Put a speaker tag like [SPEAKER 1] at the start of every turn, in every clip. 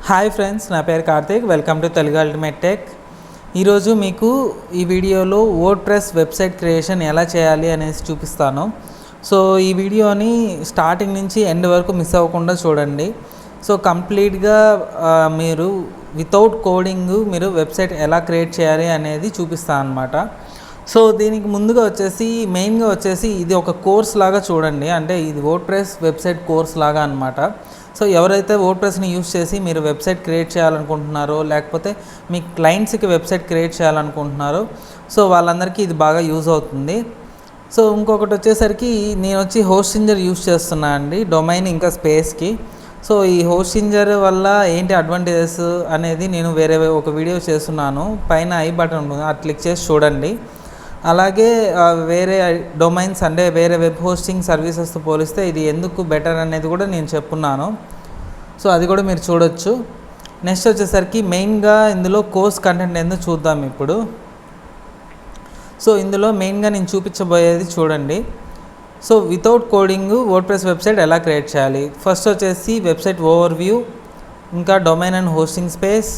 [SPEAKER 1] Hi friends, నా పేరు Karthik. Welcome to Telugu ultimate tech. ఈరోజు మీకు ఈ వీడియోలో వర్డ్ప్రెస్ వెబ్సైట్ క్రియేషన్ ఎలా చేయాలి అనేసి చూపిస్తాను. సో ఈ వీడియోని స్టార్టింగ్ నుంచి ఎండ్ వరకు మిస్ అవ్వకుండా చూడండి. సో కంప్లీట్గా మీరు వితౌట్ కోడింగ్ మీరు వెబ్సైట్ ఎలా క్రియేట్ చేయాలి అనేది చూపిస్తాను అనమాట. సో దీనికి ముందుగా మెయిన్గా ఇది ఒక కోర్స్ లాగా చూడండి. అంటే ఇది వర్డ్ప్రెస్ వెబ్సైట్ కోర్స్ లాగా అనమాట. సో ఎవరైతే వర్డ్ప్రెస్ని యూస్ చేసి మీరు వెబ్సైట్ క్రియేట్ చేయాలనుకుంటున్నారో, లేకపోతే మీ క్లయింట్స్కి వెబ్సైట్ క్రియేట్ చేయాలనుకుంటున్నారో, సో వాళ్ళందరికీ ఇది బాగా యూజ్ అవుతుంది. సో ఇంకొకటి వచ్చేసరికి నేను హోస్టింజర్ యూస్ చేస్తున్నా అండి, డొమైన్ ఇంకా స్పేస్కి. సో ఈ హోస్టింజర్ వల్ల ఏంటి అడ్వాంటేజెస్ అనేది నేను వేరే ఒక వీడియో చేస్తున్నాను. పైన ఐ బటన్ ఉంటుంది, అది క్లిక్ చేసి చూడండి. అలాగే వేరే డొమైన్స్ అంటే వేరే వెబ్ హోస్టింగ్ సర్వీసెస్తో పోలిస్తే ఇది ఎందుకు బెటర్ అనేది కూడా నేను చెప్పున్నాను. సో అది కూడా మీరు చూడొచ్చు. నెక్స్ట్ వచ్చేసరికి మెయిన్గా ఇందులో కోర్స్ కంటెంట్ ఎందుకు చూద్దాం ఇప్పుడు. సో ఇందులో మెయిన్గా నేను చూపించబోయేది చూడండి. So without coding WordPress website ఎలా క్రియేట్ చేయాలి. ఫస్ట్ వెబ్సైట్ ఓవర్వ్యూ, ఇంకా domain and hosting space,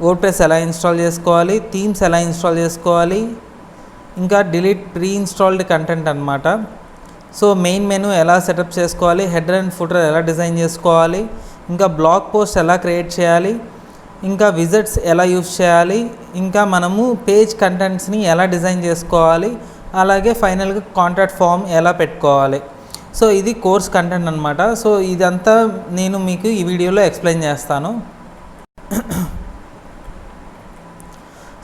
[SPEAKER 1] WordPress ఎలా ఇన్స్టాల్ చేసుకోవాలి, థీమ్స్ ఎలా ఇన్స్టాల్ చేసుకోవాలి, ఇంకా డిలీట్ ప్రీ ఇన్స్టాల్డ్ కంటెంట్ అనమాట. సో మెయిన్ మెనూ ఎలా సెటప్ చేసుకోవాలి, హెడర్ అండ్ ఫుటర్ ఎలా డిజైన్ చేసుకోవాలి, ఇంకా బ్లాగ్ పోస్ట్ ఎలా క్రియేట్ చేయాలి, ఇంకా విజిట్స్ ఎలా యూస్ చేయాలి, ఇంకా మనము పేజ్ కంటెంట్స్ని ఎలా డిజైన్ చేసుకోవాలి, అలాగే ఫైనల్గా కాంటాక్ట్ ఫామ్ ఎలా పెట్టుకోవాలి. సో ఇది కోర్స్ కంటెంట్ అనమాట. సో ఇదంతా నేను మీకు ఈ వీడియోలో ఎక్స్ప్లెయిన్ చేస్తాను.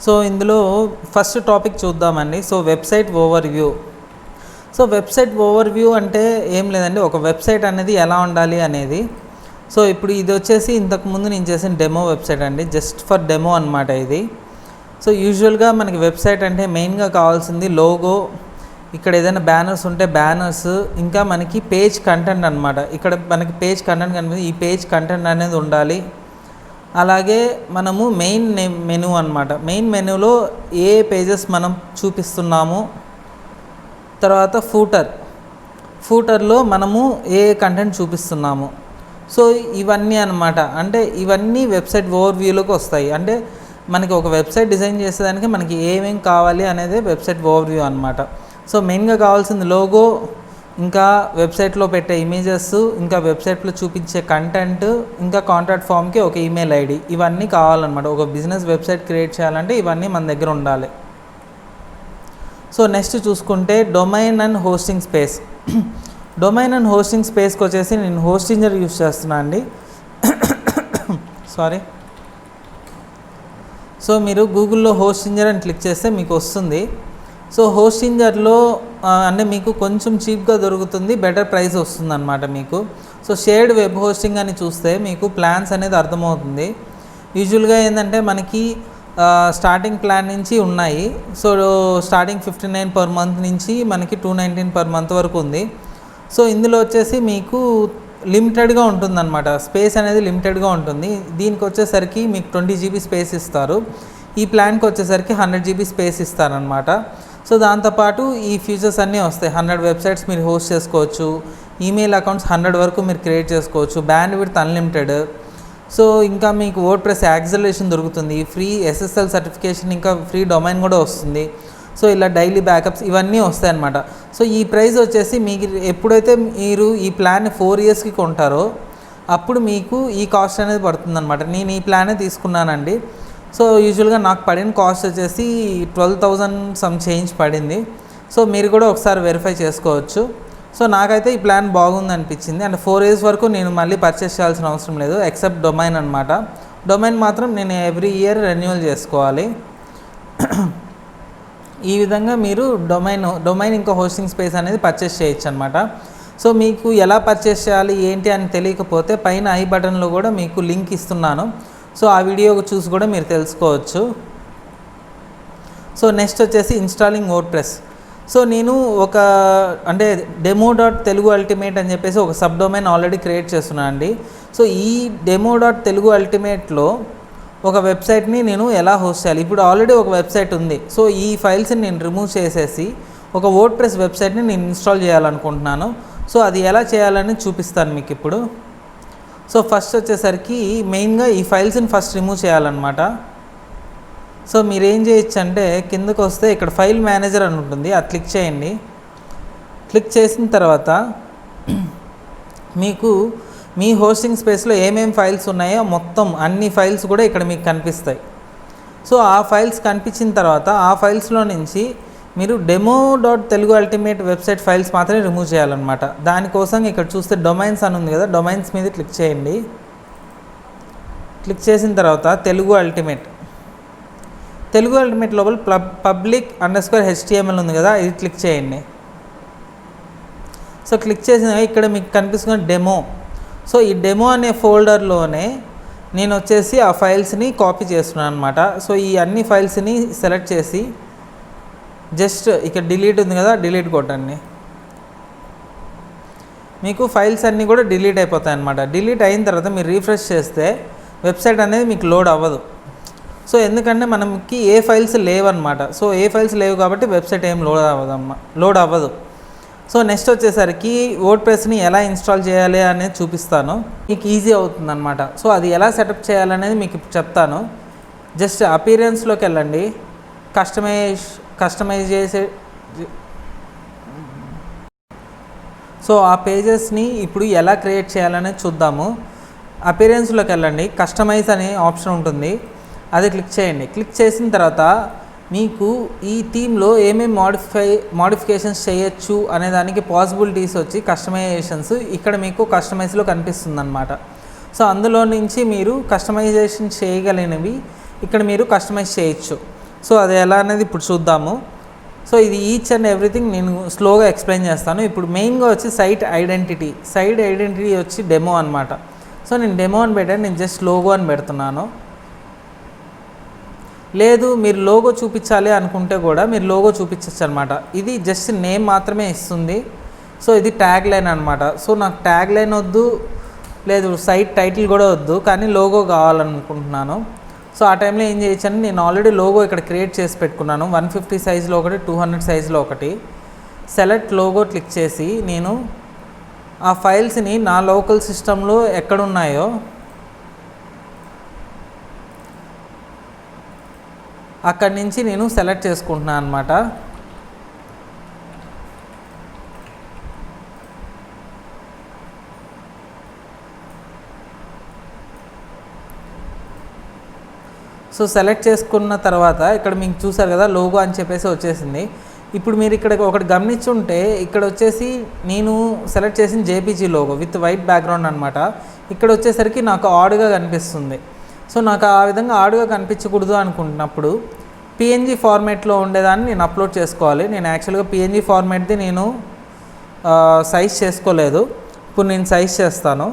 [SPEAKER 1] సో ఇందులో ఫస్ట్ టాపిక్ చూద్దామండి. So website overview. So website overview అంటే ఏం లేదండి, ఒక వెబ్సైట్ అనేది ఎలా ఉండాలి అనేది. సో ఇప్పుడు ఇది ఇంతకుముందు నేను చేసిన డెమో వెబ్సైట్ అండి, జస్ట్ ఫర్ డెమో అనమాట ఇది. సో యూజువల్గా మనకి వెబ్సైట్ అంటే మెయిన్గా కావాల్సింది లోగో, ఇక్కడ ఏదైనా బ్యానర్స్ ఉంటే బ్యానర్స్, ఇంకా మనకి పేజ్ కంటెంట్ అనమాట. ఇక్కడ మనకి పేజ్ కంటెంట్ కనిపిస్తుంది, ఈ పేజ్ కంటెంట్ అనేది ఉండాలి. అలాగే మనము మెయిన్ మెనూ అనమాట. మెయిన్ మెనూలో ఏ పేజెస్ మనం చూపిస్తున్నాము, తర్వాత ఫూటర్లో మనము ఏ కంటెంట్ చూపిస్తున్నాము. సో ఇవన్నీ అనమాట. అంటే ఇవన్నీ వెబ్సైట్ ఓవర్వ్యూలోకి వస్తాయి. అంటే మనకి ఒక వెబ్సైట్ డిజైన్ చేసేదానికి మనకి ఏమేమి కావాలి అనేది వెబ్సైట్ ఓవర్వ్యూ అనమాట. సో మెయిన్గా కావాల్సింది లోగో, ఇంకా వెబ్సైట్లో పెట్టే ఇమేజెస్, ఇంకా వెబ్సైట్లో చూపించే కంటెంట్, ఇంకా కాంటాక్ట్ ఫామ్కి ఒక ఈమెయిల్ ఐడి, ఇవన్నీ కావాలన్నమాట. ఒక బిజినెస్ వెబ్సైట్ క్రియేట్ చేయాలంటే ఇవన్నీ మన దగ్గర ఉండాలి. సో నెక్స్ట్ చూసుకుంటే domain and hosting space. Domain and hosting స్పేస్కి నేను హోస్టింజర్ యూస్ చేస్తున్నా అండి. సారీ. సో మీరు గూగుల్లో హోస్టింజర్ అని క్లిక్ చేస్తే మీకు వస్తుంది. సో హోస్టింజర్లో అంటే మీకు కొంచెం చీప్గా దొరుకుతుంది, బెటర్ ప్రైస్ వస్తుంది అనమాట మీకు. సో షేర్డ్ వెబ్ హోస్టింగ్ అని చూస్తే మీకు ప్లాన్స్ అనేది అర్థమవుతుంది. యూజువల్గా ఏంటంటే మనకి స్టార్టింగ్ ప్లాన్ నుంచి ఉన్నాయి. సో స్టార్టింగ్ 59 పర్ మంత్ నుంచి మనకి 219 పర్ మంత్ వరకు ఉంది. సో ఇందులో మీకు లిమిటెడ్గా ఉంటుందన్నమాట, స్పేస్ అనేది లిమిటెడ్గా ఉంటుంది. దీనికి మీకు 20 GB స్పేస్ ఇస్తారు. ఈ ప్లాన్కి 100 GB స్పేస్ ఇస్తారనమాట. సో దాంతోపాటు ఈ ఫీచర్స్ అన్నీ వస్తాయి. 100 వెబ్సైట్స్ మీరు హోస్ట్ చేసుకోవచ్చు, ఈమెయిల్ అకౌంట్స్ 100 వరకు మీరు క్రియేట్ చేసుకోవచ్చు, బ్యాండ్ విడ్త్ అన్లిమిటెడ్. సో ఇంకా మీకు వర్డ్ప్రెస్ యాక్సలరేషన్ దొరుకుతుంది, ఫ్రీ SSL సర్టిఫికేషన్, ఇంకా ఫ్రీ డొమైన్ కూడా వస్తుంది. సో ఇలా డైలీ బ్యాకప్స్ ఇవన్నీ వస్తాయి అన్నమాట. సో ఈ ప్రైస్ మీకు ఎప్పుడైతే మీరు ఈ ప్లాన్ 4 ఇయర్స్కి కొంటారో అప్పుడు మీకు ఈ కాస్ట్ అనేది పడుతుందన్నమాట. నేను ఈ ప్లానే తీసుకున్నానండి. సో యూజువల్గా నాకు పడిన కాస్ట్ 12,000 సమ్ చేంజ్ పడింది. సో మీరు కూడా ఒకసారి వెరిఫై చేసుకోవచ్చు. సో నాకైతే ఈ ప్లాన్ బాగుంది అనిపించింది. అండ్ 4 ఇయర్స్ వరకు నేను మళ్ళీ పర్చేస్ చేయాల్సిన అవసరం లేదు, ఎక్సెప్ట్ డొమైన్ అనమాట. డొమైన్ మాత్రం నేను ఎవ్రీ ఇయర్ రెన్యూవల్ చేసుకోవాలి. ఈ విధంగా మీరు డొమైన్ ఇంకా హోస్టింగ్ స్పేస్ అనేది పర్చేస్ చేయొచ్చు అనమాట. సో మీకు ఎలా పర్చేస్ చేయాలి ఏంటి అని తెలియకపోతే పైన ఐ బటన్లో కూడా మీకు లింక్ ఇస్తున్నాను. సో ఆ వీడియో చూసి కూడా మీరు తెలుసుకోవచ్చు. So next installing WordPress. So నేను demo.telugu ultimate అని చెప్పేసి ఒక సబ్ డొమైన్ ఆల్రెడీ క్రియేట్ చేస్తున్నాను అండి. సో ఈ demo.telugu ultimateలో ఒక వెబ్సైట్ని నేను ఎలా హోస్ట్ చేయాలి. ఇప్పుడు ఆల్రెడీ ఒక వెబ్సైట్ ఉంది. సో ఈ ఫైల్స్ని నేను రిమూవ్ చేసేసి ఒక వర్డ్ప్రెస్ వెబ్సైట్ని నేను ఇన్స్టాల్ చేయాలనుకుంటున్నాను. సో అది ఎలా చేయాలని చూపిస్తాను మీకు ఇప్పుడు. సో ఫస్ట్ వచ్చేసరికి మెయిన్గా ఈ ఫైల్స్ని ఫస్ట్ రిమూవ్ చేయాలన్నమాట. సో మీరు ఏం చేయొచ్చు అంటే కిందకు వస్తే ఇక్కడ ఫైల్ మేనేజర్ అని ఉంటుంది, అది క్లిక్ చేయండి. క్లిక్ చేసిన తర్వాత మీకు మీ హోస్టింగ్ స్పేస్లో ఏమేమి ఫైల్స్ ఉన్నాయో మొత్తం అన్ని ఫైల్స్ కూడా ఇక్కడ మీకు కనిపిస్తాయి. సో ఆ ఫైల్స్ కనిపించిన తర్వాత ఆ ఫైల్స్లో నుంచి మీరు demo.telugu ultimate వెబ్సైట్ ఫైల్స్ మాత్రమే రిమూవ్ చేయాలన్నమాట. దానికోసం ఇక్కడ చూస్తే డొమైన్స్ అని ఉంది కదా, డొమైన్స్ మీద క్లిక్ చేయండి. క్లిక్ చేసిన తర్వాత తెలుగు అల్టిమేట్ లోపల public_html ఉంది కదా, ఇది క్లిక్ చేయండి. సో క్లిక్ చేసిన ఇక్కడ మీకు కనిపిస్తున్న డెమో. సో ఈ డెమో అనే ఫోల్డర్లోనే నేను వచ్చేసి ఆ ఫైల్స్ని కాపీ చేస్తున్నాను అనమాట. సో ఈ అన్ని ఫైల్స్ని సెలెక్ట్ చేసి జస్ట్ ఇక్కడ డిలీట్ ఉంది కదా, డిలీట్ కొట్టండి. మీకు ఫైల్స్ అన్నీ కూడా డిలీట్ అయిపోతాయి అన్నమాట. డిలీట్ అయిన తర్వాత మీరు రీఫ్రెష్ చేస్తే వెబ్సైట్ అనేది మీకు లోడ్ అవ్వదు. సో ఎందుకంటే మనకి ఏ ఫైల్స్ లేవన్నమాట. సో ఏ ఫైల్స్ లేవు కాబట్టి వెబ్సైట్ ఏం లోడ్ అవ్వదు. సో నెక్స్ట్ వచ్చేసరికి వర్డ్ప్రెస్ని ఎలా ఇన్స్టాల్ చేయాలి అనేది చూపిస్తాను, మీకు ఈజీ అవుతుంది అనమాట. సో అది ఎలా సెటప్ చేయాలనేది మీకు ఇప్పుడు చెప్తాను. జస్ట్ అపీరెన్స్లోకి వెళ్ళండి, కస్టమైజ్ చేసే. సో ఆ పేజెస్ని ఇప్పుడు ఎలా క్రియేట్ చేయాలనేది చూద్దాము. అపీరెన్స్లోకి వెళ్ళండి, కస్టమైజ్ అనే ఆప్షన్ ఉంటుంది, అది క్లిక్ చేయండి. క్లిక్ చేసిన తర్వాత మీకు ఈ థీమ్లో ఏమేమి మోడిఫికేషన్స్ చేయొచ్చు అనే దానికి పాసిబిలిటీస్ వచ్చి కస్టమైజేషన్స్ ఇక్కడ మీకు కస్టమైజ్లో కనిపిస్తుంది అనమాట. సో అందులో నుంచి మీరు కస్టమైజేషన్ చేయగలిగినవి ఇక్కడ మీరు కస్టమైజ్ చేయొచ్చు. సో అది ఎలా అనేది ఇప్పుడు చూద్దాము. సో ఇది ఈచ్ అండ్ ఎవ్రీథింగ్ నేను స్లోగా ఎక్స్ప్లెయిన్ చేస్తాను. ఇప్పుడు మెయిన్గా వచ్చి సైట్ ఐడెంటిటీ వచ్చి డెమో అనమాట. సో నేను డెమో అని పెట్టాను, నేను జస్ట్ లోగో అని పెడుతున్నాను. లేదు మీరు లోగో చూపించాలి అనుకుంటే కూడా మీరు లోగో చూపించవచ్చు అనమాట. ఇది జస్ట్ నేమ్ మాత్రమే ఇస్తుంది. సో ఇది ట్యాగ్ లైన్ అనమాట. సో నాకు ట్యాగ్ లైన్ వద్దు, లేదు సైట్ టైటిల్ కూడా వద్దు, కానీ లోగో కావాలనుకుంటున్నాను. సో ఆ టైంలో ఏం చేయొచ్చని నేను ఆల్రెడీ లోగో ఇక్కడ క్రియేట్ చేసి పెట్టుకున్నాను. 150 సైజులో ఒకటి, 200 సైజులో ఒకటి. సెలెక్ట్ లోగో క్లిక్ చేసి నేను ఆ ఫైల్స్ని నా లోకల్ సిస్టంలో ఎక్కడున్నాయో అక్కడి నుంచి నేను సెలెక్ట్ చేసుకుంటున్నాను అనమాట. సో సెలెక్ట్ చేసుకున్న తర్వాత ఇక్కడ మీకు చూసారు కదా లోగో అని చెప్పేసి వచ్చేసింది. ఇప్పుడు మీరు ఇక్కడ ఒకటి గమనించుంటే ఇక్కడ వచ్చేసి నేను సెలెక్ట్ చేసిన JPG logo with white background అనమాట. ఇక్కడ వచ్చేసరికి నాకు ఆడ్గా కనిపిస్తుంది. సో నాకు ఆ విధంగా ఆడ్గా కనిపించకూడదు అనుకుంటున్నప్పుడు పిఎన్జీ ఫార్మేట్లో ఉండేదాన్ని నేను అప్లోడ్ చేసుకోవాలి. నేను యాక్చువల్గా పిఎన్జీ ఫార్మేట్ది నేను సైజ్ చేసుకోలేదు, ఇప్పుడు నేను సైజ్ చేస్తాను.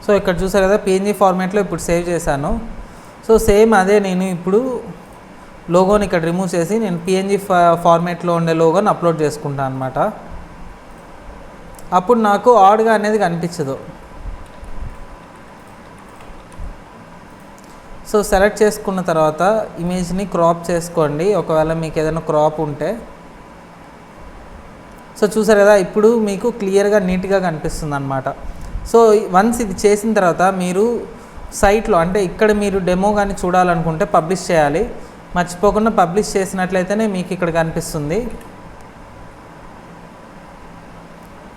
[SPEAKER 1] సో ఇక్కడ చూసారు కదా పిఎన్జీ ఫార్మేట్లో ఇప్పుడు సేవ్ చేశాను. సో సేమ్ అదే నేను ఇప్పుడు లోగోని ఇక్కడ రిమూవ్ చేసి నేను పిఎన్జీ ఫార్మేట్లో ఉండే లోగోని అప్లోడ్ చేసుకుంటాను అనమాట. అప్పుడు నాకు ఆడ్గా అనేది కనిపించదు. సో సెలెక్ట్ చేసుకున్న తర్వాత ఇమేజ్ని క్రాప్ చేసుకోండి ఒకవేళ మీకు ఏదైనా క్రాప్ ఉంటే. సో చూసారు కదా ఇప్పుడు మీకు క్లియర్గా నీట్గా కనిపిస్తుంది అనమాట. సో వన్స్ ఇది చేసిన తర్వాత మీరు సైట్లో అంటే ఇక్కడ మీరు డెమో కానీ చూడాలనుకుంటే పబ్లిష్ చేయాలి. మర్చిపోకుండా పబ్లిష్ చేసినట్లయితేనే మీకు ఇక్కడ కనిపిస్తుంది.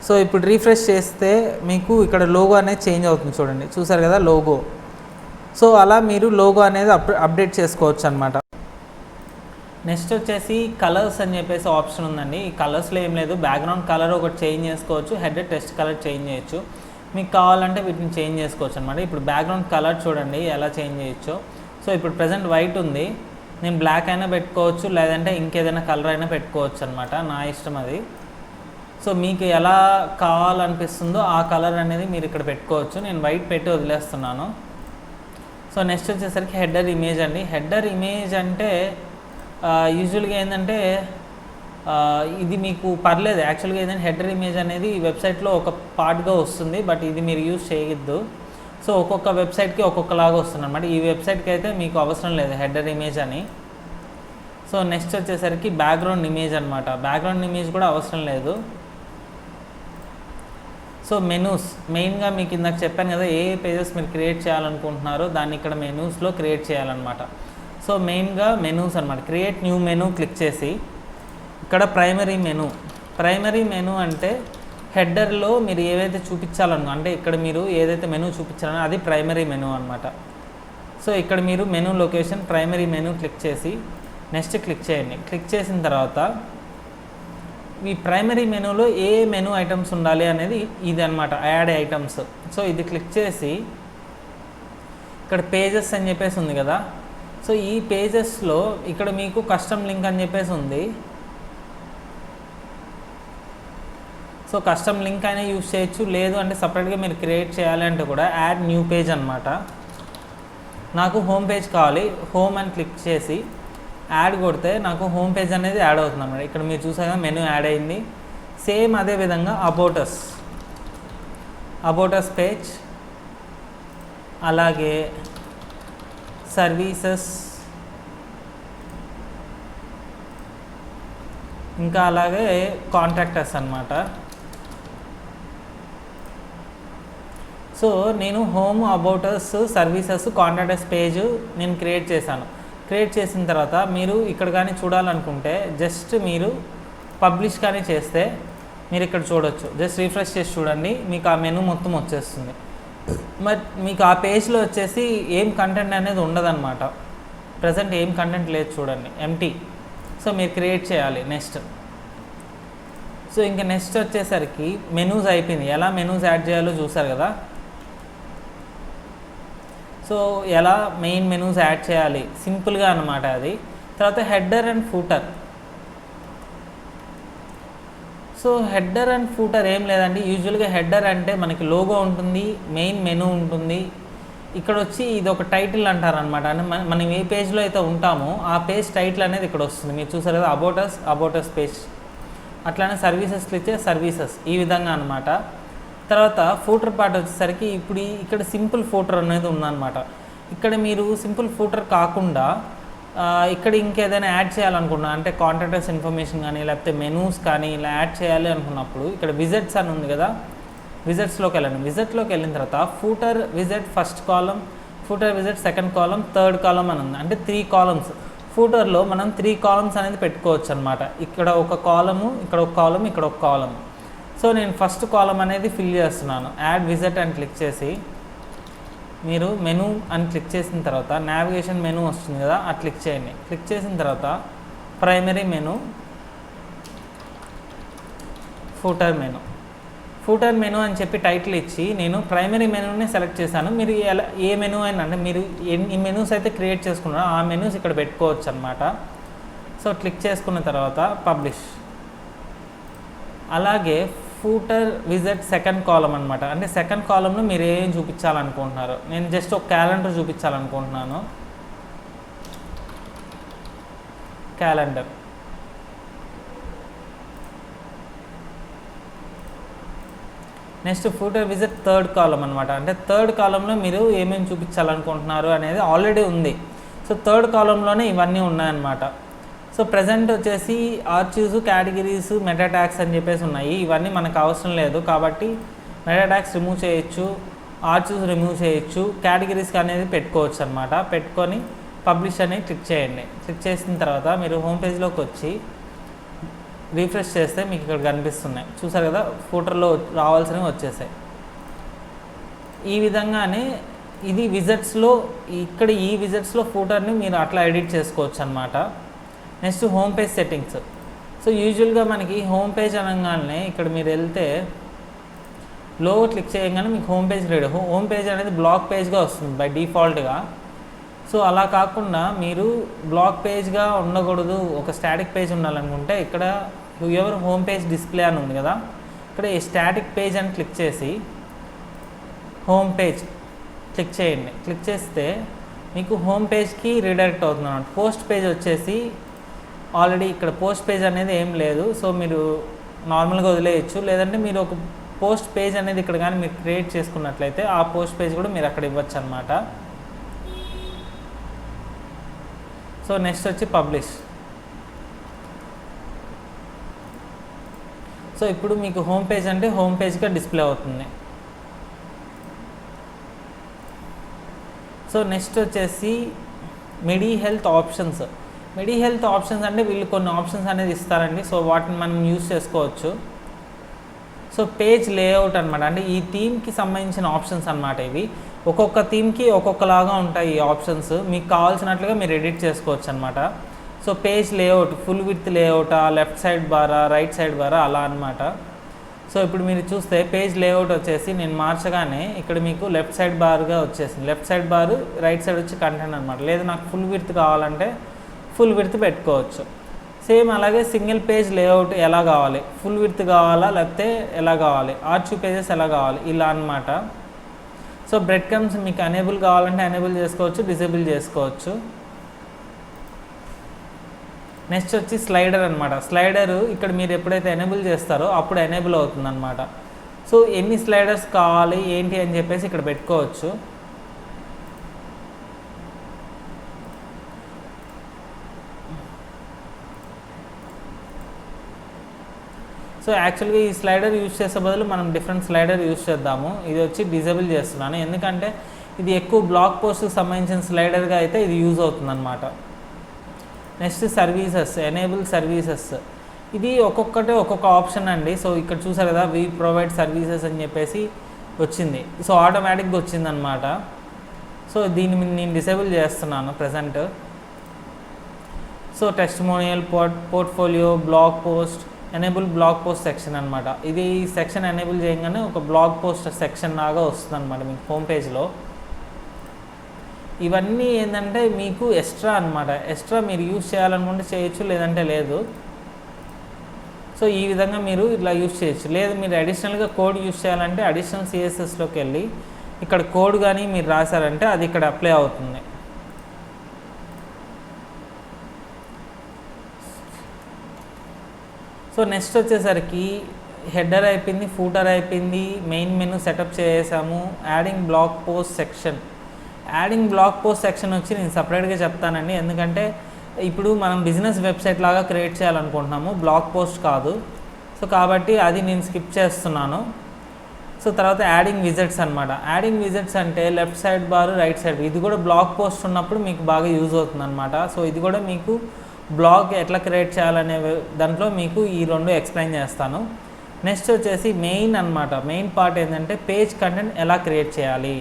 [SPEAKER 1] సో ఇప్పుడు రీఫ్రెష్ చేస్తే మీకు ఇక్కడ లోగో అనేది చేంజ్ అవుతుంది చూడండి, చూసారు కదా లోగో. సో అలా మీరు లోగో అనేది అప్డేట్ చేసుకోవచ్చు అనమాట. నెక్స్ట్ వచ్చేసి కలర్స్ అని చెప్పేసి ఆప్షన్ ఉందండి. ఈ కలర్స్లో ఏం లేదు, బ్యాక్గ్రౌండ్ కలర్ ఒకటి చేంజ్ చేసుకోవచ్చు, హెడ్ టెక్స్ట్ కలర్ చేంజ్ చేయొచ్చు. మీకు కావాలంటే వీటిని చేంజ్ చేసుకోవచ్చు అనమాట. ఇప్పుడు బ్యాక్గ్రౌండ్ కలర్ చూడండి ఎలా చేంజ్ చేయొచ్చో. సో ఇప్పుడు ప్రజెంట్ వైట్ ఉంది, నేను బ్లాక్ అయినా పెట్టుకోవచ్చు లేదంటే ఇంకేదైనా కలర్ అయినా పెట్టుకోవచ్చు అనమాట, నా ఇష్టం అది. సో మీకు ఎలా కావాలనిపిస్తుందో ఆ కలర్ అనేది మీరు ఇక్కడ పెట్టుకోవచ్చు. నేను వైట్ పెట్టి వదిలేస్తున్నాను. సో నెక్స్ట్ వచ్చేసరికి హెడర్ ఇమేజ్ అండి. హెడర్ ఇమేజ్ అంటే యూజువల్గా ఏంటంటే ఇది మీకు పర్లేదు. యాక్చువల్గా ఏంటంటే హెడర్ ఇమేజ్ అనేది ఈ వెబ్సైట్లో ఒక పార్ట్గా వస్తుంది, బట్ ఇది మీరు యూజ్ చేయొద్దు. సో ఒక్కొక్క వెబ్సైట్కి ఒక్కొక్కలాగా వస్తుంది అనమాట. ఈ వెబ్సైట్కి అయితే మీకు అవసరం లేదు హెడర్ ఇమేజ్ అని. సో నెక్స్ట్ వచ్చేసరికి బ్యాక్గ్రౌండ్ ఇమేజ్ అనమాట. బ్యాక్గ్రౌండ్ ఇమేజ్ కూడా అవసరం లేదు. సో మెనూస్ మెయిన్గా మీకు ఇందాక చెప్పాను కదా, ఏ పేజెస్ మీరు క్రియేట్ చేయాలనుకుంటున్నారో దాన్ని ఇక్కడ మెనూస్లో క్రియేట్ చేయాలన్నమాట. సో మెయిన్గా మెనూస్ అనమాట. క్రియేట్ న్యూ మెనూ క్లిక్ చేసి ఇక్కడ ప్రైమరీ మెనూ అంటే హెడర్లో మీరు ఏవైతే అంటే ఇక్కడ మీరు ఏదైతే మెనూ చూపించాలనో అది ప్రైమరీ మెనూ అనమాట. సో ఇక్కడ మీరు menu location primary menu click చేసి నెక్స్ట్ క్లిక్ చేయండి. క్లిక్ చేసిన తర్వాత ఈ ప్రైమరీ మెనూలో ఏ మెనూ ఐటమ్స్ ఉండాలి అనేది ఇది అనమాట, యాడ్ ఐటమ్స్. సో ఇది క్లిక్ చేసి ఇక్కడ పేజెస్ అని చెప్పేసి ఉంది కదా. సో ఈ పేజెస్లో ఇక్కడ మీకు కస్టమ్ లింక్ అని చెప్పేసి ఉంది. సో కస్టమ్ లింక్ అయినా యూజ్ చేయొచ్చు, లేదు అంటే సపరేట్గా మీరు క్రియేట్ చేయాలి అంటే కూడా యాడ్ న్యూ పేజ్ అనమాట. నాకు హోమ్ పేజ్ కావాలి. హోమ్ అని క్లిక్ చేసి యాడ్ కొడితే నాకు హోమ్ పేజ్ అనేది యాడ్ అవుతుంది అన్నమాట. ఇక్కడ మీరు చూసాక మెనూ యాడ్ అయింది. సేమ్ అదేవిధంగా అబౌటస్ పేజ్, అలాగే సర్వీసెస్, ఇంకా అలాగే కాంట్రాక్టర్స్ అన్నమాట. సో నేను home, about us, services, contractors page నేను క్రియేట్ చేశాను. క్రియేట్ చేసిన తర్వాత మీరు ఇక్కడ కానీ చూడాలనుకుంటే జస్ట్ మీరు పబ్లిష్ కానీ చేస్తే మీరు ఇక్కడ చూడొచ్చు. జస్ట్ రిఫ్రెష్ చేసి చూడండి, మీకు ఆ మెనూ మొత్తం వచ్చేస్తుంది. మరి మీకు ఆ పేజ్లో వచ్చేసి ఏం కంటెంట్ అనేది ఉండదన్నమాట. ప్రజెంట్ ఏం కంటెంట్ లేదు, చూడండి ఎంటీ. సో మీరు క్రియేట్ చేయాలి నెక్స్ట్. సో ఇంకా నెక్స్ట్ వచ్చేసరికి మెనూస్ అయిపోయింది. ఎలా మెనూస్ యాడ్ చేయాలో చూసారు కదా. సో ఎలా మెయిన్ మెనూస్ యాడ్ చేయాలి సింపుల్గా అన్నమాట అది. తర్వాత header and footer. So header and footer ఏం లేదండి. యూజువల్గా హెడర్ అంటే మనకి లోగో ఉంటుంది, మెయిన్ మెనూ ఉంటుంది. ఇక్కడ వచ్చి ఇది ఒక టైటిల్ అంటారనమాట. అంటే మనం ఏ పేజ్లో అయితే ఉంటామో ఆ పేజ్ టైటిల్ అనేది ఇక్కడ వస్తుంది. మీరు చూసారు కదా, అబౌటస్ పేజ్. అట్లానే సర్వీసెస్ క్లిక్ చేసి సర్వీసెస్, ఈ విధంగా అనమాట. తర్వాత ఫూటర్ పార్ట్ వచ్చేసరికి ఇప్పుడు ఇక్కడ సింపుల్ ఫూటర్ అనేది ఉందన్నమాట. ఇక్కడ మీరు సింపుల్ ఫూటర్ కాకుండా ఇక్కడ ఇంకేదైనా యాడ్ చేయాలనుకున్నా, అంటే కాంట్రాక్టర్స్ ఇన్ఫర్మేషన్ కానీ లేకపోతే మెనూస్ కానీ ఇలా యాడ్ చేయాలి అనుకున్నప్పుడు ఇక్కడ విజిట్స్ అని ఉంది కదా, విజిట్స్లోకి వెళ్ళండి. విజిట్లోకి వెళ్ళిన తర్వాత ఫూటర్ విజిట్ ఫస్ట్ కాలం, footer visit second column, third కాలం అని ఉంది. అంటే 3 కాలమ్స్. ఫూటర్లో మనం 3 కాలమ్స్ అనేది పెట్టుకోవచ్చు అనమాట. ఇక్కడ ఒక కాలము, ఇక్కడ ఒక కాలము, ఇక్కడ ఒక కాలము. సో నేను ఫస్ట్ కాలం అనేది ఫిల్ చేస్తున్నాను. యాడ్ విజిట్ అని క్లిక్ చేసి మీరు మెనూ అని క్లిక్ చేసిన తర్వాత నావిగేషన్ మెనూ వస్తుంది కదా, అది క్లిక్ చేయండి. క్లిక్ చేసిన తర్వాత ప్రైమరీ మెనూ, ఫూటర్ మెనూ అని చెప్పి టైటిల్ ఇచ్చి నేను ప్రైమరీ మెనూని సెలెక్ట్ చేశాను. మీరు ఎలా ఏ మెనూ అయినా, అంటే మీరు ఎన్ని మెనూస్ అయితే క్రియేట్ చేసుకున్నారో ఆ మెనూస్ ఇక్కడ పెట్టుకోవచ్చు అనమాట. సో క్లిక్ చేసుకున్న తర్వాత పబ్లిష్. అలాగే ఫూటర్ విజిట్ సెకండ్ కాలం అనమాట. అంటే సెకండ్ కాలంలో మీరు ఏం చూపించాలనుకుంటున్నారు. నేను జస్ట్ ఒక క్యాలెండర్ చూపించాలనుకుంటున్నాను. Calendar. Next footer visit third కాలం అనమాట. అంటే థర్డ్ కాలంలో మీరు ఏమేమి చూపించాలనుకుంటున్నారు అనేది ఆల్రెడీ ఉంది. సో థర్డ్ కాలంలోనే ఇవన్నీ ఉన్నాయన్నమాట. సో ప్రజెంట్ వచ్చేసి ఆర్చీవ్స్, కేటగిరీస్, మెటా ట్యాగ్స్ అని చెప్పేసి ఉన్నాయి. ఇవన్నీ మనకు అవసరం లేదు కాబట్టి మెటా ట్యాగ్స్ రిమూవ్ చేయొచ్చు, ఆర్చీవ్స్ రిమూవ్ చేయొచ్చు, కేటగిరీస్కి అనేది పెట్టుకోవచ్చు అనమాట. పెట్టుకొని పబ్లిష్ అని క్లిక్ చేయండి. క్లిక్ చేసిన తర్వాత మీరు హోమ్ పేజ్లోకి వచ్చి రీఫ్రెష్ చేస్తే మీకు ఇక్కడ కనిపిస్తున్నాయి. చూసారు కదా, ఫూటర్లో రావాల్సినవి వచ్చేసాయి. ఈ విధంగానే ఇది విజిట్స్లో, ఇక్కడ ఈ విజిట్స్లో ఫూటర్ని మీరు అట్లా ఎడిట్ చేసుకోవచ్చు అనమాట. Next home page settings. So యూజువల్గా మనకి హోమ్ పేజ్ అనగానే ఇక్కడ మీరు వెళ్తే లోగో క్లిక్ చేయగానే మీకు home page ready. Home page అనేది బ్లాక్ పేజ్గా వస్తుంది బై డిఫాల్ట్గా. సో అలా కాకుండా మీరు బ్లాక్ పేజ్గా ఉండకూడదు, ఒక స్టాటిక్ పేజ్ ఉండాలనుకుంటే ఇక్కడ యువర్ హోమ్ పేజ్ డిస్ప్లే అని ఉంది కదా, ఇక్కడ ఈ స్టాటిక్ పేజ్ అని క్లిక్ చేసి హోమ్ పేజ్ క్లిక్ చేయండి. క్లిక్ చేస్తే మీకు హోమ్ పేజ్కి రీడైరెక్ట్ అవుతుంది అన్నమాట. పోస్ట్ పేజ్ వచ్చేసి ఆల్రెడీ ఇక్కడ పోస్ట్ పేజ్ అనేది ఏం లేదు, సో మీరు నార్మల్గా వదిలేయచ్చు. లేదంటే మీరు ఒక పోస్ట్ పేజ్ అనేది ఇక్కడ కానీ మీరు క్రియేట్ చేసుకున్నట్లయితే ఆ పోస్ట్ పేజ్ కూడా మీరు అక్కడ ఇవ్వచ్చు అనమాట. సో నెక్స్ట్ వచ్చి పబ్లిష్. సో ఇప్పుడు మీకు హోమ్ పేజ్ అంటే హోమ్ పేజ్గా డిస్ప్లే అవుతుంది. సో నెక్స్ట్ వచ్చేసి మెడి హెల్త్ ఆప్షన్స్. మెడి హెల్త్ ఆప్షన్స్ అంటే వీళ్ళు కొన్ని ఆప్షన్స్ అనేది ఇస్తారండి, సో వాటిని మనం యూజ్ చేసుకోవచ్చు. సో పేజ్ లేఅవుట్ అనమాట, అంటే ఈ థీమ్కి సంబంధించిన ఆప్షన్స్ అనమాట ఇవి. ఒక్కొక్క థీమ్కి ఒక్కొక్కలాగా ఉంటాయి ఈ ఆప్షన్స్, మీకు కావాల్సినట్లుగా మీరు ఎడిట్ చేసుకోవచ్చు అనమాట. So page layout full width లేఅవుటా, లెఫ్ట్ సైడ్ బారా, రైట్ సైడ్ బారా, అలా అనమాట. సో ఇప్పుడు మీరు చూస్తే పేజ్ లేఅవుట్ వచ్చేసి నేను మార్చగానే ఇక్కడ మీకు లెఫ్ట్ సైడ్ బార్గా వచ్చేసింది. లెఫ్ట్ సైడ్ బారు, రైట్ సైడ్ వచ్చి కంటెంట్ అనమాట. లేదు నాకు ఫుల్ విడ్త్ కావాలంటే ఫుల్ విడ్త్ పెట్టుకోవచ్చు. సేమ్ అలాగే సింగిల్ పేజ్ లేఅవుట్ ఎలా కావాలి, ఫుల్ విడ్త్ కావాలా లేకపోతే ఎలా కావాలి, R2 పేజెస్ ఎలా కావాలి, ఇలా అనమాట. సో బ్రెడ్ క్రమ్స్ మీకు ఎనేబుల్ కావాలంటే ఎనేబుల్ చేసుకోవచ్చు, డిసేబుల్ చేసుకోవచ్చు. నెక్స్ట్ వచ్చి స్లైడర్ అనమాట. స్లైడరు ఇక్కడ మీరు ఎప్పుడైతే ఎనేబుల్ చేస్తారో అప్పుడు ఎనేబుల్ అవుతుంది అనమాట. సో ఎన్ని స్లైడర్స్ కావాలి ఏంటి అని చెప్పేసి ఇక్కడ పెట్టుకోవచ్చు. సో యాక్చువల్గా ఈ స్లైడర్ యూజ్ చేసే బదులు మనం డిఫరెంట్ స్లైడర్ యూజ్ చేద్దాము. ఇది వచ్చి డిజేబుల్ చేస్తున్నాను, ఎందుకంటే ఇది ఎక్కువ బ్లాగ్ పోస్ట్కి సంబంధించిన స్లైడర్గా అయితే ఇది యూజ్ అవుతుంది అనమాట. Next services, enable services. ఇది ఒక్కొక్కటే ఒక్కొక్క ఆప్షన్ అండి. సో ఇక్కడ చూసారు కదా, వీ ప్రొవైడ్ సర్వీసెస్ అని చెప్పేసి వచ్చింది. సో ఆటోమేటిక్గా వచ్చిందనమాట. సో దీన్ని నేను డిసేబుల్ చేస్తున్నాను present. So testimonial, portfolio, blog post, enable blog post section అనమాట. ఇది ఈ సెక్షన్ ఎనేబుల్ చేయగానే ఒక బ్లాగ్ పోస్ట్ సెక్షన్ లాగా వస్తుంది అనమాట మీకు హోమ్ పేజ్లో. ఇవన్నీ ఏంటంటే మీకు ఎక్స్ట్రా అనమాట. ఎక్స్ట్రా మీరు యూజ్ చేయాలనుకుంటే చేయొచ్చు, లేదంటే లేదు. సో ఈ విధంగా మీరు ఇట్లా యూజ్ చేయొచ్చు. లేదు మీరు అడిషనల్గా కోడ్ యూజ్ చేయాలంటే అడిషనల్ CSSలోకి వెళ్ళి ఇక్కడ కోడ్ కానీ మీరు రాశారంటే అది ఇక్కడ అప్లై అవుతుంది. సో నెక్స్ట్ వచ్చేసరికి హెడర్ అయిపోయింది, ఫూటర్ అయిపోయింది, మెయిన్ మెనూ సెటప్ చేసాము. Adding blog post section. Adding blog post section వచ్చి నేను సపరేట్గా చెప్తానండి, ఎందుకంటే ఇప్పుడు మనం బిజినెస్ వెబ్సైట్ లాగా క్రియేట్ చేయాలనుకుంటున్నాము, బ్లాగ్ పోస్ట్ కాదు. సో కాబట్టి అది నేను స్కిప్ చేస్తున్నాను. సో తర్వాత యాడింగ్ విజిట్స్ అనమాట. యాడింగ్ విజిట్స్ అంటే left side bar, right side, ఇది కూడా బ్లాగ్ పోస్ట్ ఉన్నప్పుడు మీకు బాగా యూజ్ అవుతుంది అనమాట. సో ఇది కూడా మీకు బ్లాగ్ ఎట్లా క్రియేట్ చేయాలనే దాంట్లో మీకు ఈ రెండు ఎక్స్ప్లెయిన్ చేస్తాను. నెక్స్ట్ వచ్చేసి మెయిన్ అనమాట. మెయిన్ పార్ట్ ఏంటంటే పేజ్ కంటెంట్ ఎలా క్రియేట్ చేయాలి.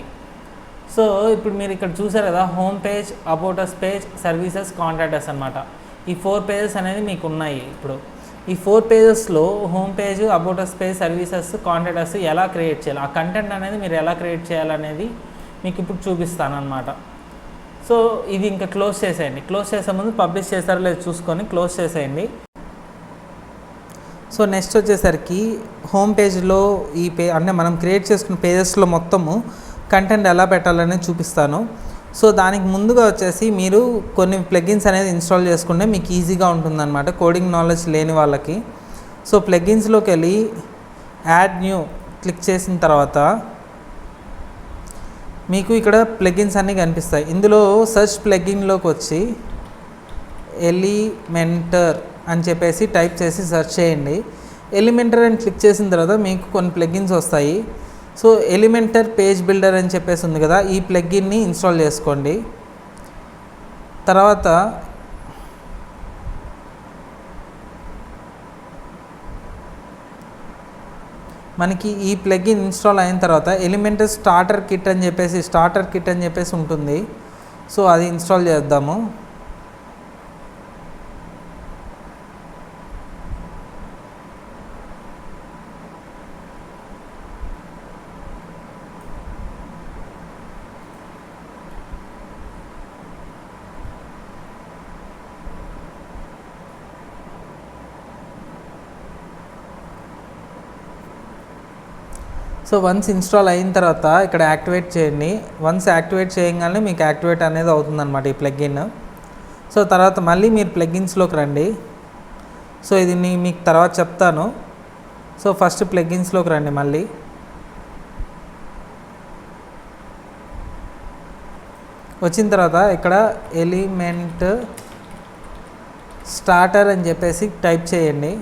[SPEAKER 1] సో ఇప్పుడు మీరు ఇక్కడ చూసారు కదా, home page, about us page, services, contact us అనమాట. ఈ 4 పేజెస్ అనేది మీకు ఉన్నాయి. ఇప్పుడు ఈ 4 పేజెస్లో home page, about us page, services, contact us ఎలా క్రియేట్ చేయాలి, ఆ కంటెంట్ అనేది మీరు ఎలా క్రియేట్ చేయాలనేది మీకు ఇప్పుడు చూపిస్తాను అనమాట. సో ఇది ఇంకా క్లోజ్ చేసేయండి. క్లోజ్ చేసే ముందు పబ్లిష్ చేస్తారో లేదో చూసుకొని క్లోజ్ చేసేయండి. సో నెక్స్ట్ వచ్చేసరికి హోమ్ పేజ్లో ఈ అంటే మనం క్రియేట్ చేసుకున్న పేజెస్లో మొత్తము కంటెంట్ ఎలా పెట్టాలనేది చూపిస్తాను. సో దానికి ముందుగా వచ్చేసి మీరు కొన్ని ప్లగిన్స్ అనేది ఇన్స్టాల్ చేసుకుంటే మీకు ఈజీగా ఉంటుందన్నమాట, కోడింగ్ నాలెడ్జ్ లేని వాళ్ళకి. సో ప్లగిన్స్లోకి వెళ్ళి యాడ్ న్యూ క్లిక్ చేసిన తర్వాత మీకు ఇక్కడ ప్లగిన్స్ అన్నీ కనిపిస్తాయి. ఇందులో సెర్చ్ ప్లగిన్లోకి వచ్చి ఎలిమెంటర్ అని చెప్పేసి టైప్ చేసి సెర్చ్ చేయండి. ఎలిమెంటర్ అని క్లిక్ చేసిన తర్వాత మీకు కొన్ని ప్లగిన్స్ వస్తాయి. సో ఎలిమెంటర్ పేజ్ బిల్డర్ అని చెప్పేసి ఉంది కదా, ఈ ప్లగిన్ని ఇన్స్టాల్ చేసుకోండి. తర్వాత మనకి ఈ ప్లగిన్ ఇన్స్టాల్ అయిన తర్వాత ఎలిమెంటర్ స్టార్టర్ కిట్ అని చెప్పేసి ఉంటుంది. సో అది ఇన్స్టాల్ చేద్దాము. సో వన్స్ ఇన్స్టాల్ అయిన తర్వాత ఇక్కడ యాక్టివేట్ చేయండి. వన్స్ యాక్టివేట్ చేయగానే మీకు యాక్టివేట్ అనేది అవుతుందన్నమాట ఈ ప్లగ్ఇన్. సో తర్వాత మళ్ళీ మీరు ప్లగ్ఇన్స్లోకి రండి. సో ఇది మీకు తర్వాత చెప్తాను. సో ఫస్ట్ ప్లగ్ఇన్స్లోకి రండి. మళ్ళీ వచ్చిన తర్వాత ఇక్కడ ఎలిమెంట్ స్టార్టర్ అని చెప్పేసి టైప్ చేయండి.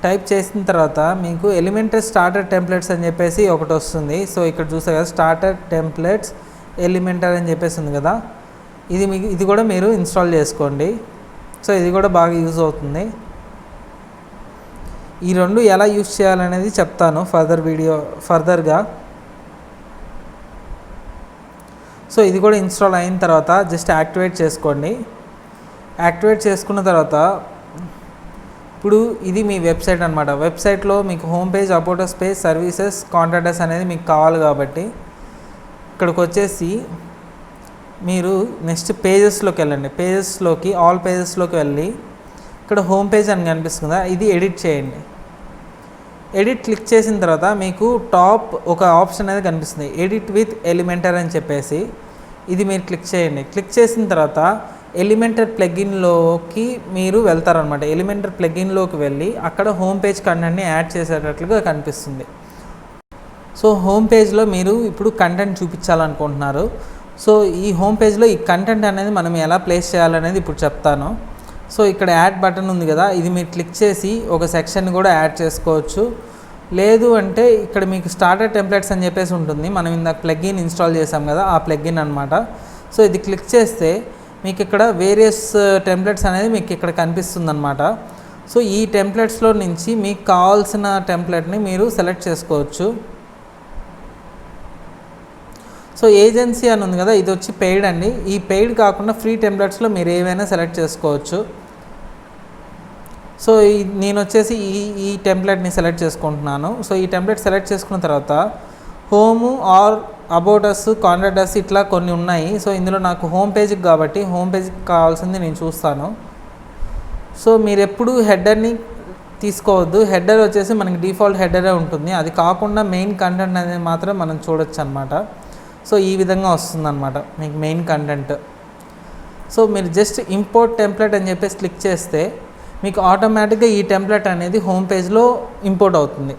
[SPEAKER 1] టైప్ చేసిన తర్వాత మీకు ఎలిమెంటరీ స్టార్టర్ టెంప్లెట్స్ అని చెప్పేసి ఒకటి వస్తుంది. సో ఇక్కడ చూసారు కదా, స్టార్టర్ టెంప్లెట్స్ ఎలిమెంటరీ అని చెప్పేసి ఉంది కదా, ఇది కూడా మీరు ఇన్స్టాల్ చేసుకోండి. సో ఇది కూడా బాగా యూజ్ అవుతుంది. ఈ రెండు ఎలా యూజ్ చేయాలనేది చెప్తాను ఫర్దర్గా. సో ఇది కూడా ఇన్స్టాల్ అయిన తర్వాత జస్ట్ యాక్టివేట్ చేసుకోండి. యాక్టివేట్ చేసుకున్న తర్వాత ఇప్పుడు ఇది మీ వెబ్సైట్ అనమాట. వెబ్సైట్లో మీకు home page, about us page, services, contact us అనేది మీకు కావాలి కాబట్టి ఇక్కడికి వచ్చేసి మీరు నెక్స్ట్ పేజెస్లోకి వెళ్ళండి. పేజెస్లోకి ఆల్ పేజెస్లోకి వెళ్ళి ఇక్కడ హోమ్ పేజ్ అని కనిపిస్తుందా, ఇది ఎడిట్ చేయండి. ఎడిట్ క్లిక్ చేసిన తర్వాత మీకు టాప్ ఒక ఆప్షన్ అనేది కనిపిస్తుంది, ఎడిట్ విత్ ఎలిమెంటర్ అని చెప్పేసి. ఇది మీరు క్లిక్ చేయండి. క్లిక్ చేసిన తర్వాత ఎలిమెంటర్ ప్లగ్ఇన్లోకి మీరు వెళ్తారనమాట. ఎలిమెంటర్ ప్లగ్ఇన్లోకి వెళ్ళి అక్కడ హోమ్ పేజ్ కంటెంట్ని యాడ్ చేసేటట్లుగా కనిపిస్తుంది. సో హోమ్ పేజ్లో మీరు ఇప్పుడు కంటెంట్ చూపించాలనుకుంటున్నారు. సో ఈ హోమ్ పేజ్లో ఈ కంటెంట్ అనేది మనం ఎలా ప్లేస్ చేయాలనేది ఇప్పుడు చెప్తాను. సో ఇక్కడ యాడ్ బటన్ ఉంది కదా, ఇది మీరు క్లిక్ చేసి ఒక సెక్షన్ కూడా యాడ్ చేసుకోవచ్చు. లేదు అంటే ఇక్కడ మీకు స్టార్టర్ టెంప్లెట్స్ అని చెప్పేసి ఉంటుంది, మనం ఇందాక ప్లగ్ఇన్ ఇన్స్టాల్ చేసాం కదా, ఆ ప్లగ్ఇన్ అనమాట. సో ఇది క్లిక్ చేస్తే మీకు ఇక్కడ వేరియస్ టెంప్లెట్స్ అనేది మీకు ఇక్కడ కనిపిస్తుంది అనమాట. సో ఈ టెంప్లెట్స్లో నుంచి మీకు కావాల్సిన టెంప్లెట్ని మీరు సెలెక్ట్ చేసుకోవచ్చు. సో ఏజెన్సీ అని ఉంది కదా, ఇది వచ్చి పెయిడ్ అండి. ఈ పెయిడ్ కాకుండా ఫ్రీ టెంప్లెట్స్లో మీరు ఏవైనా సెలెక్ట్ చేసుకోవచ్చు. సో నేను వచ్చేసి ఈ టెంప్లెట్ని సెలెక్ట్ చేసుకుంటున్నాను. సో ఈ టెంప్లెట్ సెలెక్ట్ చేసుకున్న తర్వాత home or about us, contact us ఇట్లా కొన్ని ఉన్నాయి. సో ఇందులో నాకు హోమ్ పేజ్కి కాబట్టి హోమ్ పేజ్కి కావాల్సింది నేను చూస్తాను. సో మీరు ఎప్పుడు హెడర్ని తీసుకోవద్దు. హెడర్ వచ్చేసి మనకి డిఫాల్ట్ హెడరే ఉంటుంది. అది కాకుండా మెయిన్ కంటెంట్ అనేది మాత్రం మనం చూడొచ్చు అనమాట. సో ఈ విధంగా వస్తుందన్నమాట మీకు మెయిన్ కంటెంట్. సో మీరు జస్ట్ ఇంపోర్ట్ టెంప్లెట్ అని చెప్పేసి క్లిక్ చేస్తే మీకు ఆటోమేటిక్గా ఈ టెంప్లెట్ అనేది హోమ్ పేజ్లో ఇంపోర్ట్ అవుతుంది.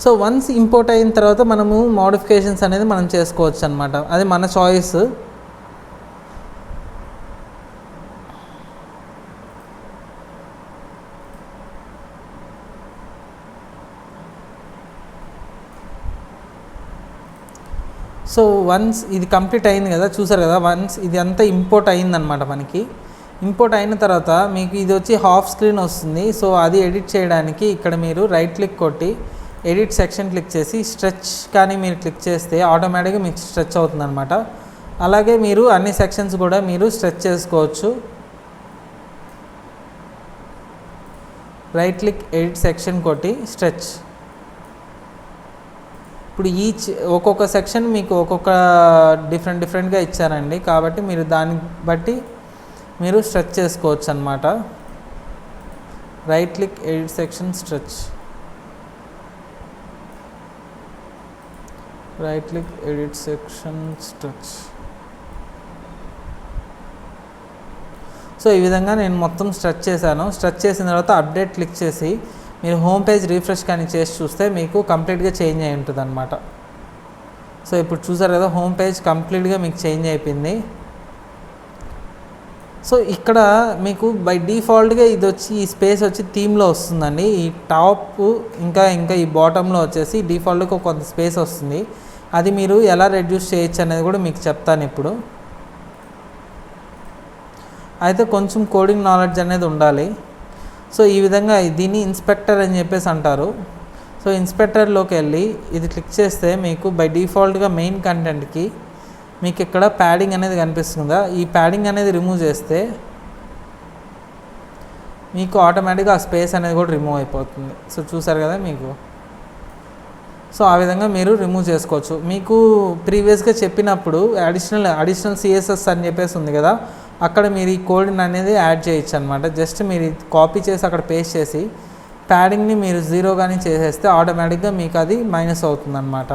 [SPEAKER 1] సో వన్స్ ఇంపోర్ట్ అయిన తర్వాత మనము మోడిఫికేషన్స్ అనేది మనం చేసుకోవచ్చు అనమాట, అది మన చాయిస్. సో వన్స్ ఇది కంప్లీట్ అయింది కదా, చూసారు కదా, వన్స్ ఇది అంతా ఇంపోర్ట్ అయిందనమాట. మనకి ఇంపోర్ట్ అయిన తర్వాత మీకు ఇది వచ్చి హాఫ్ స్క్రీన్ వస్తుంది. సో అది ఎడిట్ చేయడానికి ఇక్కడ మీరు రైట్ క్లిక్ కొట్టి ఎడిట్ సెక్షన్ క్లిక్ చేసి స్ట్రెచ్ కానీ మీరు క్లిక్ చేస్తే ఆటోమేటిక్గా మీకు స్ట్రెచ్ అవుతుంది అనమాట. అలాగే మీరు అన్ని సెక్షన్స్ కూడా మీరు స్ట్రెచ్ చేసుకోవచ్చు. రైట్ క్లిక్ ఎడిట్ సెక్షన్ కొట్టి స్ట్రెచ్. ఇప్పుడు ఒక్కొక్క సెక్షన్ మీకు ఒక్కొక్క డిఫరెంట్గా ఇచ్చారండి, కాబట్టి మీరు దాన్ని బట్టి మీరు స్ట్రెచ్ చేసుకోవచ్చు అన్నమాట. Right click edit section stretch, right click edit section stretch. So ఈ విధంగా నేను మొత్తం స్ట్రెచ్ చేశాను. స్ట్రెచ్ చేసిన తర్వాత అప్డేట్ క్లిక్ చేసి మీరు హోమ్ పేజ్ రీఫ్రెష్ కానీ చేసి చూస్తే మీకు కంప్లీట్గా చేంజ్ అయి ఉంటుంది అనమాట. సో ఇప్పుడు చూసారు కదా, హోమ్ పేజ్ కంప్లీట్గా మీకు చేంజ్ అయిపోయింది. సో ఇక్కడ మీకు బై డిఫాల్ట్గా ఇది వచ్చి ఈ స్పేస్ వచ్చి థీమ్లో వస్తుందండి. ఈ టాప్ ఇంకా ఈ బాటంలో వచ్చేసి డిఫాల్ట్గా కొంత స్పేస్ వస్తుంది. అది మీరు ఎలా రెడ్యూస్ చేయొచ్చు అనేది కూడా మీకు చెప్తాను ఇప్పుడు. అయితే కొంచెం కోడింగ్ నాలెడ్జ్ అనేది ఉండాలి. సో ఈ విధంగా దీన్ని ఇన్స్పెక్టర్ అని చెప్పేసి అంటారు. సో ఇన్స్పెక్టర్లోకి వెళ్ళి ఇది క్లిక్ చేస్తే మీకు బై డిఫాల్ట్గా మెయిన్ కంటెంట్కి మీకు ఇక్కడ ప్యాడింగ్ అనేది కనిపిస్తుందా, ఈ ప్యాడింగ్ అనేది రిమూవ్ చేస్తే మీకు ఆటోమేటిక్గా ఆ స్పేస్ అనేది కూడా రిమూవ్ అయిపోతుంది. సో చూసారు కదా మీకు. సో ఆ విధంగా మీరు రిమూవ్ చేసుకోవచ్చు. మీకు ప్రీవియస్గా చెప్పినప్పుడు అడిషనల్ సిఎస్ఎస్ అని చెప్పేసి ఉంది కదా, అక్కడ మీరు ఈ కోడ్ని అనేది యాడ్ చేయొచ్చు అనమాట. జస్ట్ మీరు కాపీ చేసి అక్కడ పేస్ట్ చేసి ప్యాడింగ్ని మీరు 0 కానీ చేసేస్తే ఆటోమేటిక్గా మీకు అది మైనస్ అవుతుందన్నమాట.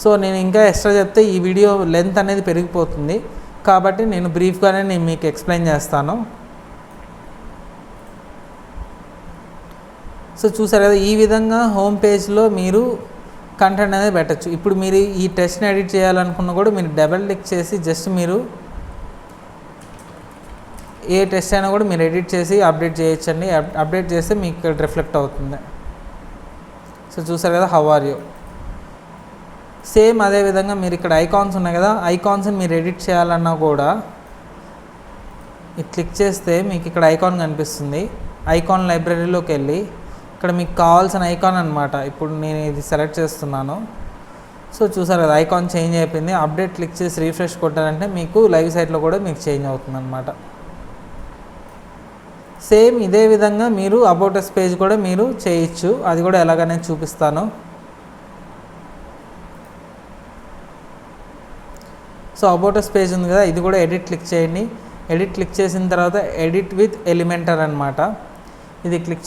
[SPEAKER 1] సో నేను ఇంకా ఎక్స్ట్రా చెప్తే ఈ వీడియో లెంత్ అనేది పెరిగిపోతుంది, కాబట్టి నేను బ్రీఫ్గానే నేను మీకు ఎక్స్ప్లెయిన్ చేస్తాను. సో చూసారు కదా, ఈ విధంగా హోమ్ పేజ్లో మీరు కంటెంట్ అనేది పెట్టచ్చు. ఇప్పుడు మీరు ఈ టెక్స్ట్ని ఎడిట్ చేయాలనుకున్నా కూడా మీరు డబల్ క్లిక్ చేసి జస్ట్ మీరు ఏ టెక్స్ట్ అయినా కూడా మీరు ఎడిట్ చేసి అప్డేట్ చేయొచ్చండి. అప్డేట్ చేస్తే మీకు ఇక్కడ రిఫ్లెక్ట్ అవుతుంది. సో చూసారు కదా, హౌ ఆర్ యూ. సేమ్ అదేవిధంగా మీరు ఇక్కడ ఐకాన్స్ ఉన్నాయి కదా, ఐకాన్స్ని మీరు ఎడిట్ చేయాలన్నా కూడా ఇది క్లిక్ చేస్తే మీకు ఇక్కడ ఐకాన్ కనిపిస్తుంది. ఐకాన్ లైబ్రరీలోకి వెళ్ళి ఇక్కడ మీకు కావాల్సిన ఐకాన్ అనమాట. ఇప్పుడు నేను ఇది సెలెక్ట్ చేస్తున్నాను. సో చూసారు కదా, ఐకాన్ చేంజ్ అయిపోయింది. అప్డేట్ క్లిక్ చేసి రీఫ్రెష్ కొట్టారంటే మీకు లైవ్ సైట్లో కూడా మీకు చేంజ్ అవుతుంది అనమాట. సేమ్ ఇదే విధంగా మీరు అబౌట్ అస్ పేజ్ కూడా మీరు చేయొచ్చు. అది కూడా ఎలాగనే చూపిస్తాను. సో అబౌట్ అస్ పేజ్ ఉంది కదా, ఇది కూడా ఎడిట్ క్లిక్ చేయండి. ఎడిట్ క్లిక్ చేసిన తర్వాత ఎడిట్ విత్ ఎలిమెంటర్ అనమాట. ఇది క్లిక్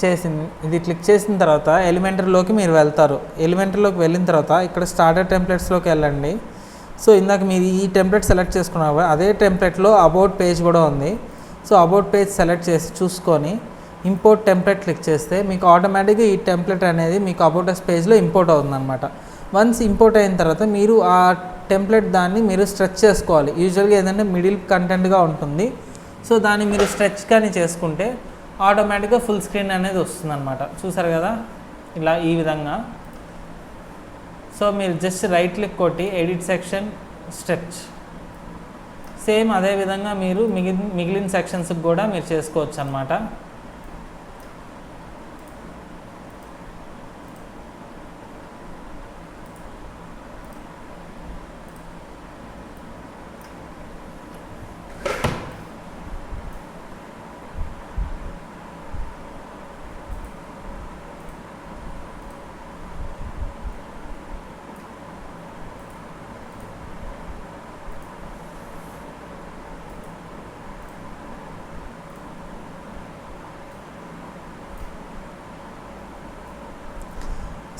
[SPEAKER 1] చేసిన తర్వాత ఎలిమెంటర్లోకి మీరు వెళ్తారు. ఎలిమెంటర్లోకి వెళ్ళిన తర్వాత ఇక్కడ స్టార్టర్ టెంప్లెట్స్లోకి వెళ్ళండి. సో ఇందాక మీరు ఈ టెంప్లెట్ సెలెక్ట్ చేసుకున్నారు, అదే టెంప్లెట్లో అబౌట్ పేజ్ కూడా ఉంది. సో అబౌట్ పేజ్ సెలెక్ట్ చేసి చూసుకొని ఇంపోర్ట్ టెంప్లెట్ క్లిక్ చేస్తే మీకు ఆటోమేటిక్గా ఈ టెంప్లెట్ అనేది మీకు అబౌట్ అస్ పేజ్లో ఇంపోర్ట్ అవుతుందన్నమాట. వన్స్ ఇంపోర్ట్ అయిన తర్వాత మీరు ఆ టెంప్లెట్ దాన్ని మీరు స్ట్రెచ్ చేసుకోవాలి. యూజువల్గా ఏదంటే మిడిల్ కంటెంట్గా ఉంటుంది. సో దాన్ని మీరు స్ట్రెచ్ కానీ చేసుకుంటే ఆటోమేటిక్గా ఫుల్ స్క్రీన్ అనేది వస్తుంది అనమాట. చూసారు కదా, ఇలా ఈ విధంగా. సో మీరు జస్ట్ రైట్ క్లిక్ కొట్టి ఎడిట్ సెక్షన్ స్ట్రెచ్. సేమ్ అదేవిధంగా మీరు మిగిలిన సెక్షన్స్కి కూడా మీరు చేసుకోవచ్చు అనమాట.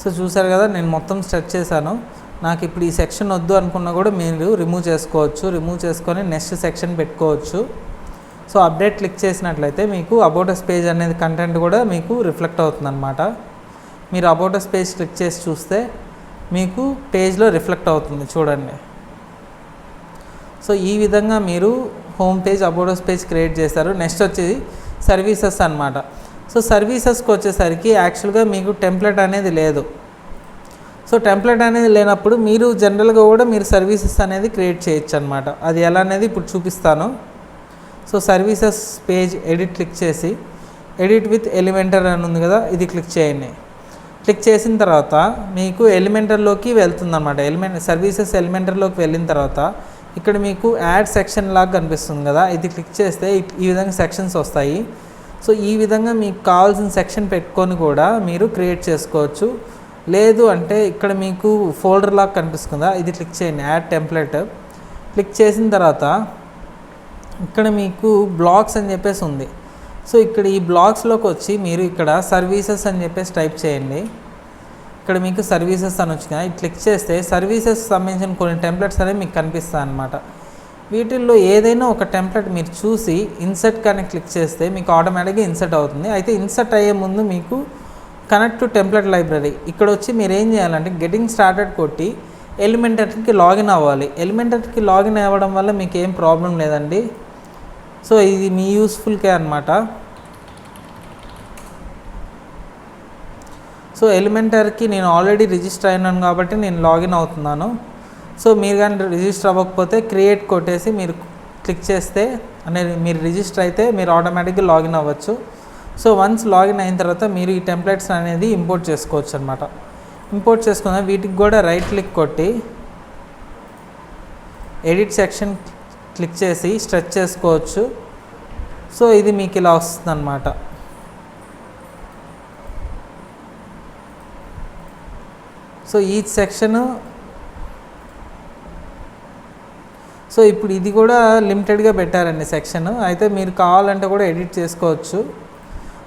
[SPEAKER 1] సో చూసారు కదా, నేను మొత్తం స్ట్రెచ్ చేశాను. నాకు ఇప్పుడు ఈ సెక్షన్ వద్దు అనుకున్నా కూడా మీరు రిమూవ్ చేసుకోవచ్చు. రిమూవ్ చేసుకొని నెక్స్ట్ సెక్షన్ పెట్టుకోవచ్చు. సో అప్డేట్ క్లిక్ చేసినట్లయితే మీకు అబౌట్ అస్ పేజ్ అనేది కంటెంట్ కూడా మీకు రిఫ్లెక్ట్ అవుతుందన్నమాట. మీరు అబౌట్ అస్ పేజ్ క్లిక్ చేసి చూస్తే మీకు పేజ్లో రిఫ్లెక్ట్ అవుతుంది, చూడండి. సో ఈ విధంగా మీరు home page about us page create చేస్తారు. నెక్స్ట్ వచ్చేది సర్వీసెస్ అన్నమాట. సో సర్వీసెస్కి వచ్చేసరికి యాక్చువల్గా మీకు టెంప్లెట్ అనేది లేదు. సో టెంప్లెట్ అనేది లేనప్పుడు మీరు జనరల్గా కూడా మీరు సర్వీసెస్ అనేది క్రియేట్ చేయొచ్చు అనమాట. అది ఎలా అనేది ఇప్పుడు చూపిస్తాను. So services page edit click చేసి ఎడిట్ విత్ ఎలిమెంటర్ అని ఉంది కదా, ఇది క్లిక్ చేయండి. క్లిక్ చేసిన తర్వాత మీకు ఎలిమెంటర్లోకి వెళ్తుంది అనమాట. సర్వీసెస్ ఎలిమెంటర్లోకి వెళ్ళిన తర్వాత ఇక్కడ మీకు యాడ్ సెక్షన్ లాగా కనిపిస్తుంది కదా, ఇది క్లిక్ చేస్తే ఈ విధంగా సెక్షన్స్ వస్తాయి. సో ఈ విధంగా మీకు కావాల్సిన సెక్షన్ పెట్టుకొని కూడా మీరు క్రియేట్ చేసుకోవచ్చు. లేదు అంటే ఇక్కడ మీకు ఫోల్డర్ లాగా కనిపిస్తుందా, ఇది క్లిక్ చేయండి, యాడ్ టెంప్లెట్. క్లిక్ చేసిన తర్వాత ఇక్కడ మీకు బ్లాక్స్ అని చెప్పేసి ఉంది. సో ఇక్కడ ఈ బ్లాక్స్లోకి వచ్చి మీరు ఇక్కడ సర్వీసెస్ అని చెప్పేసి టైప్ చేయండి. ఇక్కడ మీకు సర్వీసెస్ అని వచ్చినాయి. క్లిక్ చేస్తే సర్వీసెస్ సంబంధించిన కొన్ని టెంప్లెట్స్ అనేవి మీకు కనిపిస్తాయి అన్నమాట. వీటిల్లో ఏదైనా ఒక టెంప్లెట్ మీరు చూసి ఇన్సర్ట్ కానీ క్లిక్ చేస్తే మీకు ఆటోమేటిక్గా ఇన్సర్ట్ అవుతుంది. అయితే ఇన్సర్ట్ అయ్యే ముందు మీకు కనెక్ట్ టు టెంప్లెట్ లైబ్రరీ ఇక్కడ వచ్చి మీరు ఏం చేయాలంటే గెటింగ్ స్టార్టెడ్ కొట్టి ఎలిమెంటర్కి లాగిన్ అవ్వాలి. ఎలిమెంటర్కి లాగిన్ అవ్వడం వల్ల మీకు ఏం ప్రాబ్లం లేదండి. సో ఇది మీ యూస్ఫుల్కే అనమాట. సో ఎలిమెంటర్కి నేను ఆల్రెడీ రిజిస్టర్ అయినాను కాబట్టి నేను లాగిన్ అవుతున్నాను. సో మీరు కానీ రిజిస్టర్ అవ్వకపోతే క్రియేట్ కొట్టేసి మీరు క్లిక్ చేస్తే అనేది మీరు రిజిస్టర్ అయితే మీరు ఆటోమేటిక్గా లాగిన్ అవ్వచ్చు. సో వన్స్ లాగిన్ అయిన తర్వాత మీరు ఈ టెంప్లెట్స్ అనేది ఇంపోర్ట్ చేసుకోవచ్చు అనమాట. ఇంపోర్ట్ చేసుకున్న వీటికి కూడా రైట్ క్లిక్ కొట్టి ఎడిట్ సెక్షన్ క్లిక్ చేసి స్ట్రెచ్ చేసుకోవచ్చు. సో ఇది మీకు ఇలా వస్తుంది అన్నమాట. సో ఈ సెక్షను సో ఇప్పుడు ఇది కూడా లిమిటెడ్గా పెట్టారండి సెక్షన్. అయితే మీరు కావాలంటే కూడా ఎడిట్ చేసుకోవచ్చు.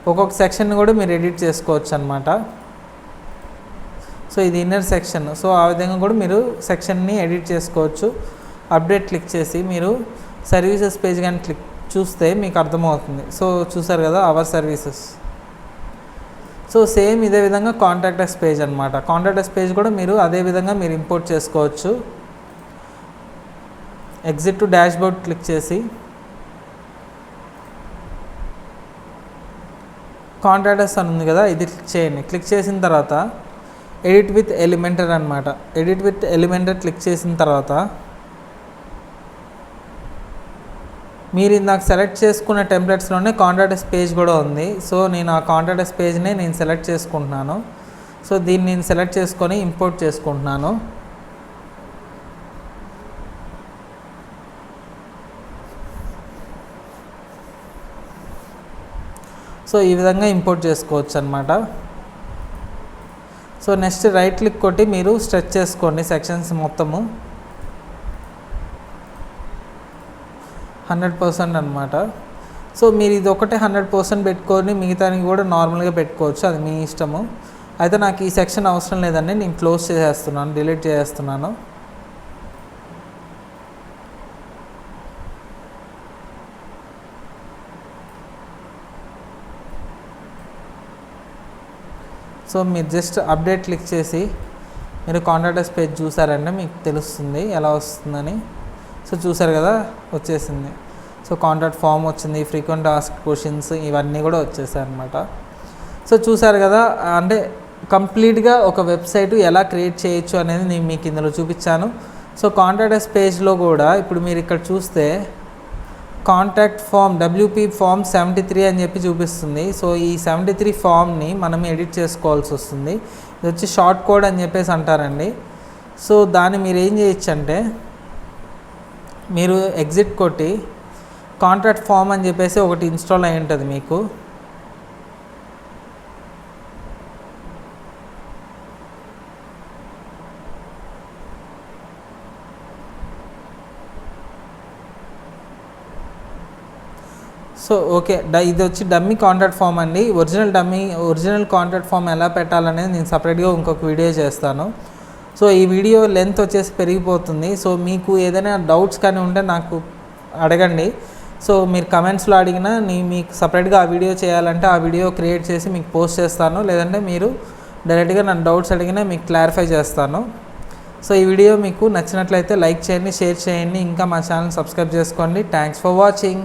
[SPEAKER 1] ఒక్కొక్క సెక్షన్ కూడా మీరు ఎడిట్ చేసుకోవచ్చు అనమాట. సో ఇది ఇన్నర్ సెక్షన్. సో ఆ విధంగా కూడా మీరు సెక్షన్ని ఎడిట్ చేసుకోవచ్చు. అప్డేట్ క్లిక్ చేసి మీరు సర్వీసెస్ పేజ్ కానీ చూస్తే మీకు అర్థమవుతుంది. సో చూసారు కదా అవర్ సర్వీసెస్. సో సేమ్ ఇదే విధంగా కాంటాక్ట్ అస్ పేజ్ అనమాట. కాంటాక్ట్ అస్ పేజ్ కూడా మీరు అదే విధంగా మీరు ఇంపోర్ట్ చేసుకోవచ్చు. Exit to dash board click చేసి కాంటాక్ట్ అస్ అని ఉంది కదా, ఇది క్లిక్ చేయండి. క్లిక్ చేసిన తర్వాత ఎడిట్ విత్ ఎలిమెంటర్ అనమాట. ఎడిట్ విత్ ఎలిమెంటర్ క్లిక్ చేసిన తర్వాత మీరు ఇందాక సెలెక్ట్ చేసుకున్న టెంప్లెట్స్లోనే కాంటాక్ట్ అస్ పేజ్ కూడా ఉంది. సో నేను ఆ కాంటాక్ట్ అస్ పేజ్నే నేను సెలెక్ట్ చేసుకుంటున్నాను. సో దీన్ని నేను సెలెక్ట్ చేసుకొని ఇంపోర్ట్ చేసుకుంటున్నాను. సో ఈ విధంగా ఇంపోర్ట్ చేసుకోవచ్చు అనమాట. సో నెక్స్ట్ రైట్ క్లిక్ కొట్టి మీరు స్ట్రెచ్ చేసుకోండి సెక్షన్స్ మొత్తము 100% అనమాట. సో మీరు ఇది ఒకటే 100% పెట్టుకొని మిగతానికి కూడా నార్మల్గా పెట్టుకోవచ్చు, అది మీ ఇష్టము. అయితే నాకు ఈ సెక్షన్ అవసరం లేదండి, నేను క్లోజ్ చేసేస్తున్నాను, డిలీట్ చేసేస్తున్నాను. సో మీరు జస్ట్ అప్డేట్ క్లిక్ చేసి మీరు కాంటాక్ట్ అస్ పేజ్ చూసారంటే మీకు తెలుస్తుంది ఎలా వస్తుందని. సో చూసారు కదా వచ్చేసింది. సో కాంటాక్ట్ ఫామ్ వచ్చింది, ఫ్రీక్వెంట్ ఆస్క్డ్ క్వశ్చన్స్ ఇవన్నీ కూడా వచ్చేసాయి అనమాట. సో చూసారు కదా, అంటే కంప్లీట్గా ఒక వెబ్సైట్ ఎలా క్రియేట్ చేయొచ్చు అనేది నేను మీకు ఇందులో చూపించాను. సో కాంటాక్ట్ అస్ పేజ్లో కూడా ఇప్పుడు మీరు ఇక్కడ చూస్తే కాంటాక్ట్ ఫామ్ WP ఫామ్ 73 అని చెప్పి చూపిస్తుంది. సో ఈ 73 ఫామ్ని మనం ఎడిట్ చేసుకోవాల్సి వస్తుంది. ఇది వచ్చి షార్ట్ కోడ్ అని చెప్పేసి అంటారండి. సో దాన్ని మీరు ఏం చేయొచ్చు అంటే మీరు ఎగ్జిట్ కొట్టి కాంటాక్ట్ ఫామ్ అని చెప్పేసి ఒకటి ఇన్స్టాల్ అయి ఉంటుంది మీకు. సో ఓకే, ఇది వచ్చి డమ్మీ కాంటాక్ట్ ఫామ్ అండి. ఒరిజినల్ కాంటాక్ట్ ఫామ్ ఎలా పెట్టాలనేది నేను సపరేట్గా ఇంకొక వీడియో చేస్తాను. సో ఈ వీడియో లెంత్ వచ్చేసి పెరిగిపోతుంది. సో మీకు ఏదైనా డౌట్స్ కానీ ఉంటే నాకు అడగండి. సో మీరు కమెంట్స్లో అడిగినా మీకు సపరేట్గా ఆ వీడియో చేయాలంటే ఆ వీడియో క్రియేట్ చేసి మీకు పోస్ట్ చేస్తాను. లేదంటే మీరు డైరెక్ట్గా నన్ను డౌట్స్ అడిగినా మీకు క్లారిఫై చేస్తాను. సో ఈ వీడియో మీకు నచ్చినట్లయితే లైక్ చేయండి, షేర్ చేయండి, ఇంకా మా ఛానల్ సబ్స్క్రైబ్ చేసుకోండి. Thanks for watching.